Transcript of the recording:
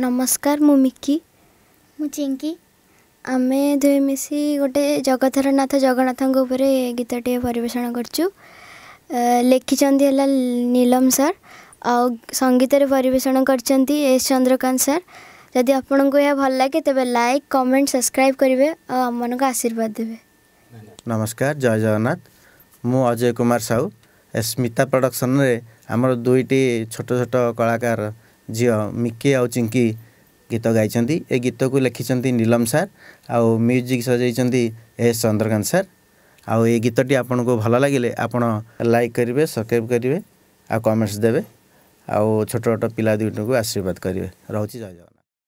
नमस्कार मु मिकी मु चिंकी आमे दुई मिसी गोटे जगधर नाथ जगन्नाथ गीतटे परिवेषण करचु। लिखिंट है नीलम सर आ संगीत परिवेषण करचंती एस चंद्रकांत सर। जदि आपन को यह भल लगे तेबे लाइक कमेंट सब्सक्राइब करेंगे और आम को आशीर्वाद देवे। नमस्कार जय जगन्नाथ मु अजय कुमार साहू स्मिता प्रोडक्शन रे आमर दुईटी छोट छोट कलाकार झील मिकी आ चिंकी गीत गाइछंती। ए गीत को लिखिंट नीलम सर आउ म्यूजिक सजाइछंती एस चंद्रकांत सर। आउ ए गीतटी आपन को भल लगे आपण लाइक करेंगे सब्सक्राइब करेंगे आ कमेंट्स देवे आउ छोट छोट पिला दुईट को आशीर्वाद करेंगे। रोची जय जगन्नाथ।